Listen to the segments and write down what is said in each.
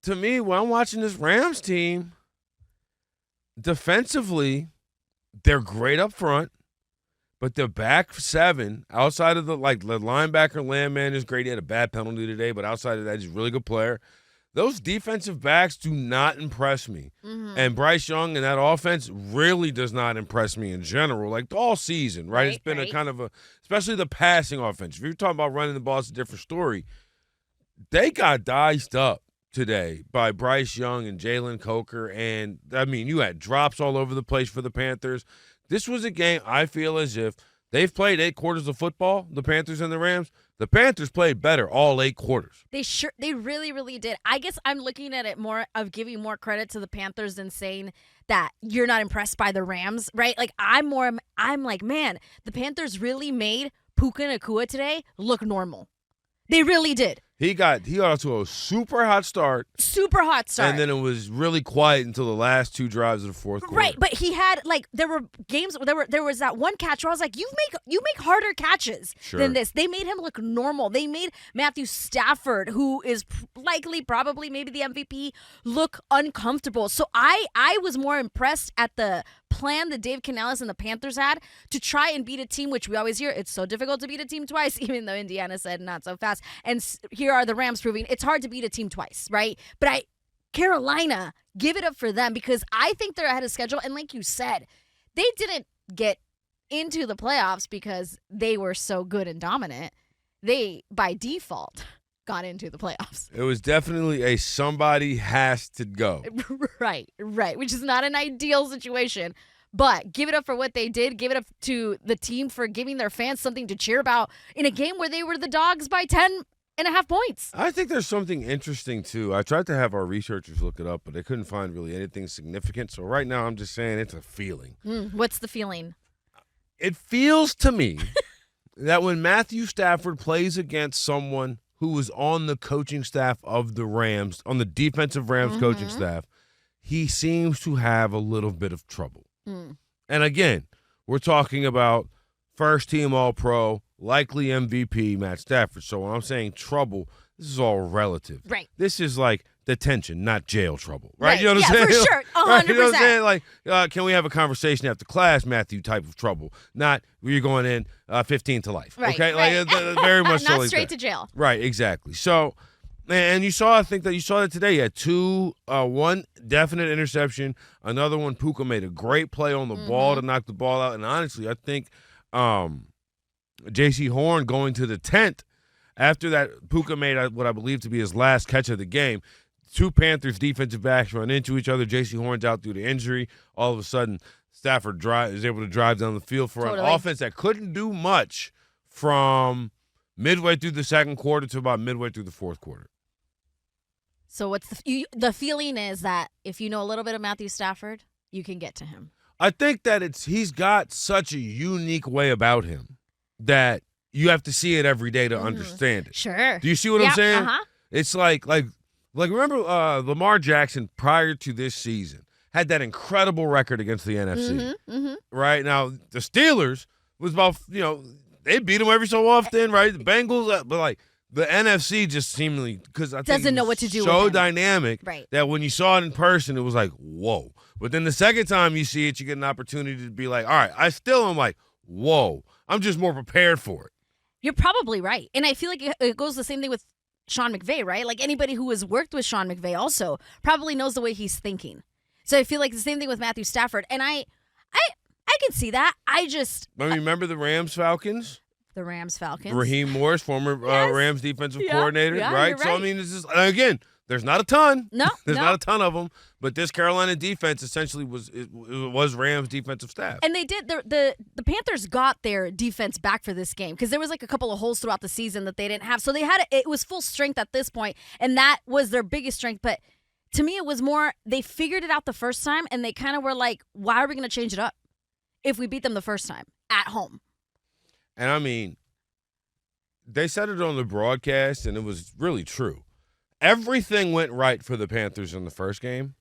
to me, when I'm watching this Rams team, defensively, they're great up front, but the back seven, outside of the linebacker Landman is great. He had a bad penalty today, but outside of that, he's a really good player. Those defensive backs do not impress me. Mm-hmm. And Bryce Young and that offense really does not impress me in general, like all season, right? It's been a kind of especially the passing offense. If you're talking about running the ball, it's a different story. They got diced up today by Bryce Young and Jalen Coker. And, I mean, you had drops all over the place for the Panthers. This was a game I feel as if they've played 8 quarters of football, the Panthers and the Rams. The Panthers played better all 8 quarters. They really, really did. I guess I'm looking at it more of giving more credit to the Panthers than saying that you're not impressed by the Rams, right? Like, I'm like, man, the Panthers really made Puka Nacua today look normal. They really did. He got off to a super hot start. And then it was really quiet until the last 2 drives of the fourth quarter. Right, but he had there were games there was that one catch where I was like, you make harder catches than this. They made him look normal. They made Matthew Stafford, who is probably maybe the MVP, look uncomfortable. So I was more impressed at the plan that Dave Canales and the Panthers had to try and beat a team, which we always hear it's so difficult to beat a team twice, even though Indiana said not so fast. And here are the Rams proving it's hard to beat a team twice, right? But Carolina, give it up for them because I think they're ahead of schedule. And like you said, they didn't get into the playoffs because they were so good and dominant. They, by default, got into the playoffs. It was definitely a somebody has to go. Right, which is not an ideal situation. But give it up for what they did. Give it up to the team for giving their fans something to cheer about in a game where they were the dogs by 10.5 points. I think there's something interesting, too. I tried to have our researchers look it up, but they couldn't find really anything significant. So right now I'm just saying it's a feeling. What's the feeling? It feels to me that when Matthew Stafford plays against someone who was on the coaching staff of the Rams, on the defensive Rams coaching staff, he seems to have a little bit of trouble. And again, we're talking about first-team All-Pro, likely MVP, Matt Stafford. So when I'm saying trouble, this is all relative. Right. This is like detention, not jail trouble. Right? You know what I'm saying? For sure. 100%. Right? You know what I'm saying? Like, can we have a conversation after class, Matthew, type of trouble. Not where you're going in 15 to life. Right, okay? right. Very much so. Not like straight that. to jail. Right, exactly. So, and I think that you saw that today. You had 2, one definite interception, another one. Puka made a great play on the ball to knock the ball out. And honestly, I think J.C. Horn going to the 10th after that, Puka made what I believe to be his last catch of the game. 2 Panthers defensive backs run into each other. J.C. Horn's out due to injury. All of a sudden, Stafford is able to drive down the field for an offense that couldn't do much from midway through the second quarter to about midway through the fourth quarter. So what's the feeling is that if you know a little bit of Matthew Stafford, you can get to him. I think that he's got such a unique way about him that you have to see it every day to understand it. Sure. Do you see what I'm saying? Uh-huh. It's like remember Lamar Jackson prior to this season had that incredible record against the NFC. Right? Now, the Steelers was about, they beat them every so often, right? The Bengals, but like the NFC just seemingly, because I think doesn't know what to do so with him. dynamic that when you saw it in person, it was like, whoa. But then the second time you see it, you get an opportunity to be like, all right, I still am like, whoa. I'm just more prepared for it. You're probably right. And I feel like it goes the same thing with Sean McVay, right? Like anybody who has worked with Sean McVay also probably knows the way he's thinking. So I feel like the same thing with Matthew Stafford. And I can see that. Remember the Rams-Falcons? The Rams-Falcons. Raheem Morris, former Rams defensive coordinator, right? You're So, I mean, it's just, again, there's not a ton. No. Not a ton of them. But this Carolina defense essentially was Rams defensive staff. And they did. The Panthers got their defense back for this game because there was like a couple of holes throughout the season that they didn't have. So it was full strength at this point, and that was their biggest strength. But to me, it was more they figured it out the first time, and they kind of were like, why are we going to change it up if we beat them the first time at home? And, I mean, they said it on the broadcast, and it was really true. Everything went right for the Panthers in the first game.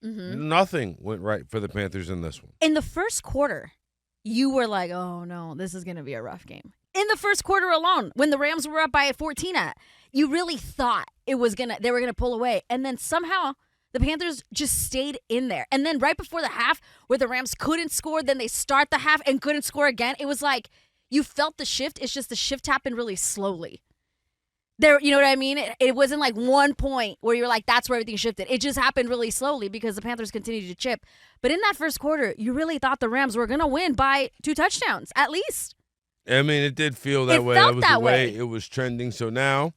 Nothing went right for the Panthers in this one. In the first quarter, you were like, oh, no, this is going to be a rough game. in the first quarter alone, when the Rams were up by 14 you really thought they were gonna pull away. And then somehow the Panthers just stayed in there. And then right before the half, where the Rams couldn't score, then they start the half and couldn't score again. It was like you felt the shift. It's just the shift happened really slowly. You know what I mean? It wasn't like one point where you're like, that's where everything shifted. It just happened really slowly because the Panthers continued to chip. But in that first quarter, you really thought the Rams were going to win by 2 touchdowns, at least. I mean, it did feel that way. That was the way it was trending. So now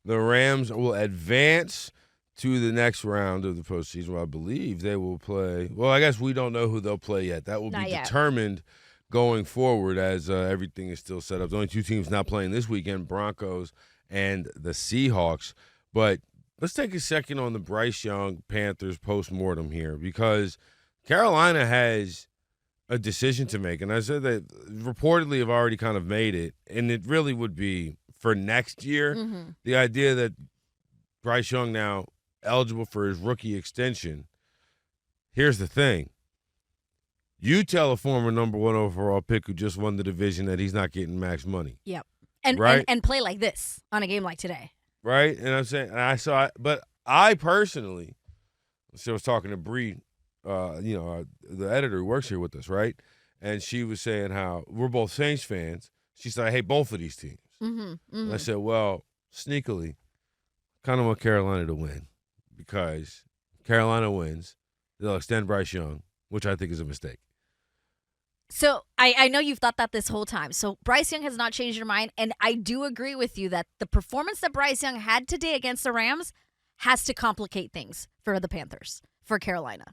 the Rams will advance to the next round of the postseason, where I believe they will play. Well, I guess we don't know who they'll play yet. That will be determined going forward as everything is still set up. The only 2 teams not playing this weekend, Broncos and the Seahawks. But let's take a second on the Bryce Young Panthers postmortem here, because Carolina has a decision to make. And I said that reportedly have already kind of made it, and it really would be for next year. Mm-hmm. The idea that Bryce Young now eligible for his rookie extension. Here's the thing. You tell a former number 1 overall pick who just won the division that he's not getting max money. Yep. And play like this on a game like today. Right? And I'm saying, but I personally, so I was talking to Bree, the editor who works here with us, right? And she was saying how we're both Saints fans. She said, I hate both of these teams. Mm-hmm, mm-hmm. And I said, well, sneakily, kind of want Carolina to win, because Carolina wins, they'll extend Bryce Young, which I think is a mistake. So I know you've thought that this whole time. So Bryce Young has not changed your mind, and I do agree with you that the performance that Bryce Young had today against the Rams has to complicate things for the Panthers, for Carolina.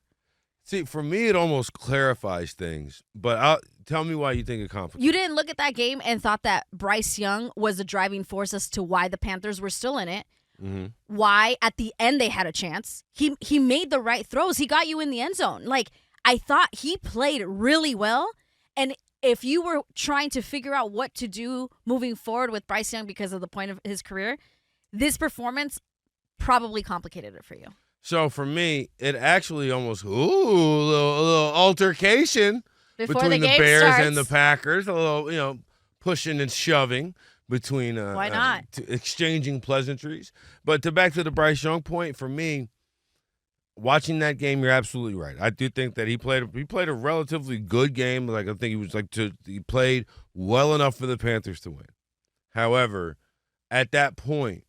See, for me, it almost clarifies things, but tell me why you think it complicates. You didn't look at that game and thought that Bryce Young was the driving force as to why the Panthers were still in it. Mm-hmm. Why at the end they had a chance. He made the right throws. He got you in the end zone. Like, I thought he played really well. And if you were trying to figure out what to do moving forward with Bryce Young because of the point of his career, this performance probably complicated it for you. So for me, it actually almost a little altercation between the Bears starts. And the Packers. A little, pushing and shoving between why not exchanging pleasantries. But back to the Bryce Young point, for me, watching that game, you're absolutely right. I do think that he played a relatively good game. Like, I think he played well enough for the Panthers to win. However, at that point,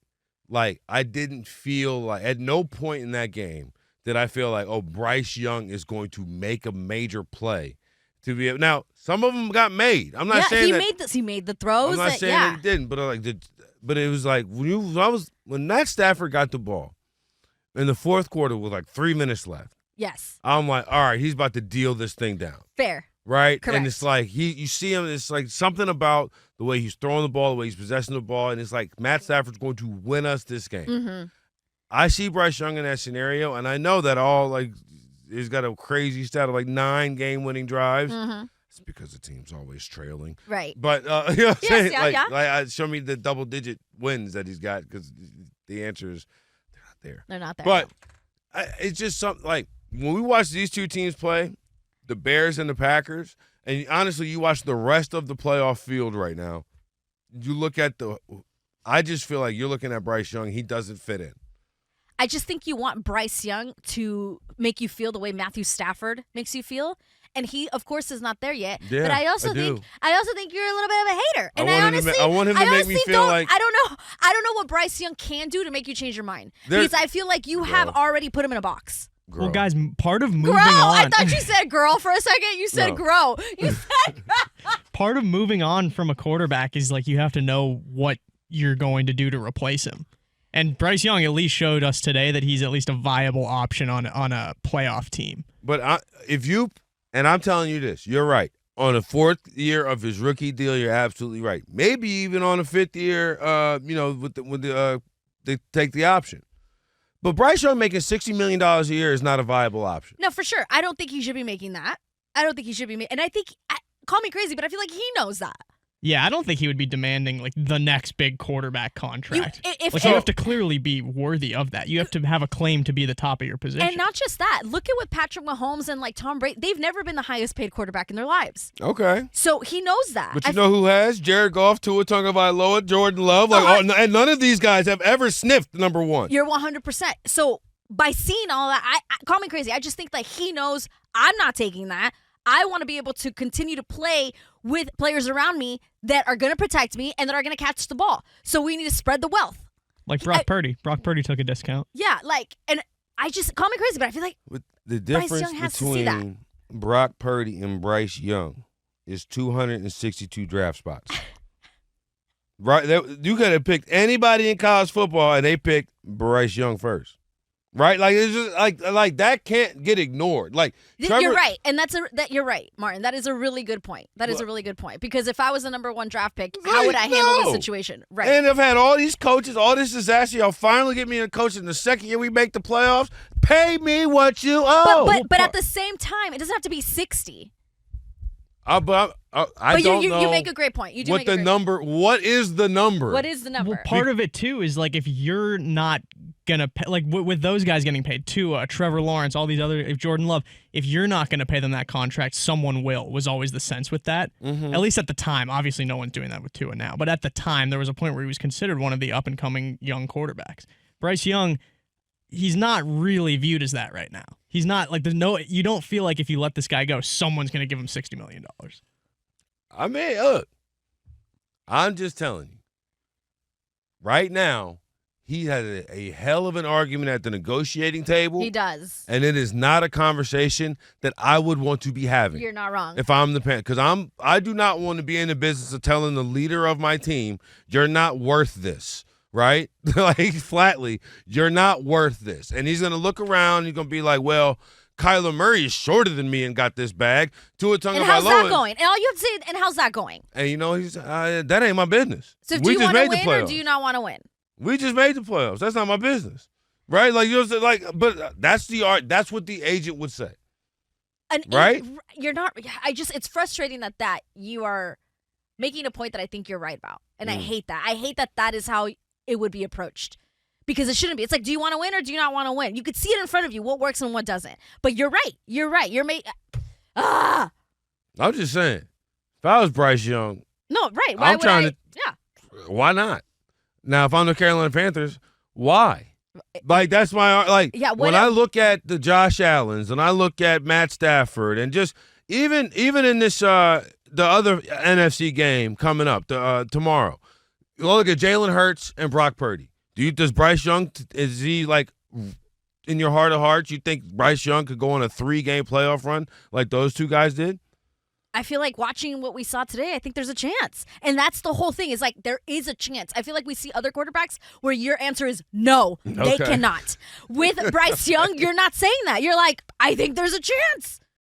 like, I didn't feel like, at no point in that game did I feel like, oh, Bryce Young is going to make a major play to be. Now, some of them got made. I'm not saying he made the throws. I'm not saying that he didn't, but it was like when Matt Stafford got the ball in the fourth quarter with like 3 minutes left. Yes. I'm like, all right, he's about to deal this thing down. Fair. Right? Correct. And it's like you see him, it's like something about the way he's throwing the ball, the way he's possessing the ball, and it's like Matt Stafford's going to win us this game. Mm-hmm. I see Bryce Young in that scenario, and I know that he's got a crazy stat of like 9 game-winning drives. Mm-hmm. It's because the team's always trailing. Right. But, you know what I'm saying? Yeah. Show me the double-digit wins that he's got, because the answer is they're not there. But it's just something like when we watch these two teams play, the Bears and the Packers, and honestly, you watch the rest of the playoff field right now, you look at I just feel like you're looking at Bryce Young. He doesn't fit in. I just think you want Bryce Young to make you feel the way Matthew Stafford makes you feel. And he, of course, is not there yet. Yeah, but I also think you're a little bit of a hater. And I want him to make me feel like I don't know what Bryce Young can do to make you change your mind. Because I feel like you have already put him in a box. Grow. Well, guys, part of moving on. I thought you said girl for a second. You said grow. You said part of moving on from a quarterback is like you have to know what you're going to do to replace him. And Bryce Young at least showed us today that he's at least a viable option on a playoff team. But and I'm telling you this, you're right. On the 4th year of his rookie deal, you're absolutely right. Maybe even on the 5th year, they take the option. But Bryce Young making $60 million a year is not a viable option. No, for sure. I don't think he should be making that. I don't think he should be and I think, call me crazy, but I feel like he knows that. Yeah, I don't think he would be demanding like the next big quarterback contract. You have to clearly be worthy of that. You have to have a claim to be the top of your position. And not just that. Look at what Patrick Mahomes and like Tom Brady, they've never been the highest paid quarterback in their lives. Okay. So he knows that. But you know who has? Jared Goff, Tua Tagovailoa, Jordan Love. And none of these guys have ever sniffed number one. You're 100%. So by seeing all that, I call me crazy. I just think that he knows I'm not taking that. I want to be able to continue to play with players around me that are going to protect me and that are going to catch the ball. So we need to spread the wealth. Like Brock Purdy. Brock Purdy took a discount. Yeah, and I just call me crazy, but I feel like the difference between Brock Purdy and Bryce Young is 262 draft spots. Right? You could have picked anybody in college football, and they picked Bryce Young first. Right, like it's just like that can't get ignored. Like you're right, and you're right, Martin. That is a really good point. That is a really good point because if I was the number one draft pick, how would I handle the situation? Right, and I've had all these coaches, all this disaster. Y'all finally get me a coach in the second year we make the playoffs. Pay me what you owe. But at the same time, it doesn't have to be 60. I don't know. You make a great point. You do what make a great number? Point. What is the number? What is the number? Well, part of it too is like if you're not gonna pay, like with those guys getting paid, Tua, Trevor Lawrence, all these other, if Jordan Love, if you're not gonna pay them that contract, someone will. Was always the sense with that. Mm-hmm. At least at the time. Obviously, no one's doing that with Tua now, but at the time, there was a point where he was considered one of the up and coming young quarterbacks. Bryce Young. He's not really viewed as that right now. He's not like you don't feel like if you let this guy go, someone's going to give him $60 million. I mean, look, I'm just telling you. Right now, he has a hell of an argument at the negotiating table. He does. And it is not a conversation that I would want to be having. You're not wrong. If I'm the parent. Because I do not want to be in the business of telling the leader of my team, you're not worth this. Right? Like, flatly, you're not worth this. And he's going to look around. He's going to be like, well, Kyler Murray is shorter than me and got this bag. Tua Tagovailoa. And how's that going? And all you have to say, and how's that going? And, he's that ain't my business. So do you want to win or do you not want to win? We just made the playoffs. That's not my business. Right? Like, but that's the art. That's what the agent would say. Right? You're not. It's frustrating that you are making a point that I think you're right about. And I hate that. I hate that is how it would be approached because it shouldn't be. It's like, do you want to win or do you not want to win? You could see it in front of you, what works and what doesn't. But you're right. I'm just saying, if I was Bryce Young, no, right. Why would I? Yeah. Why not? Now, if I'm the Carolina Panthers, why? Like, that's my, when I look at the Josh Allens and I look at Matt Stafford and just even in this, the other NFC game coming up tomorrow, you look at Jalen Hurts and Brock Purdy. Does Bryce Young, is he like, in your heart of hearts, you think Bryce Young could go on a 3-game playoff run like those two guys did? I feel like watching what we saw today, I think there's a chance. And that's the whole thing is like there is a chance. I feel like we see other quarterbacks where your answer is no, they cannot. With Bryce Young, you're not saying that. You're like, I think there's a chance.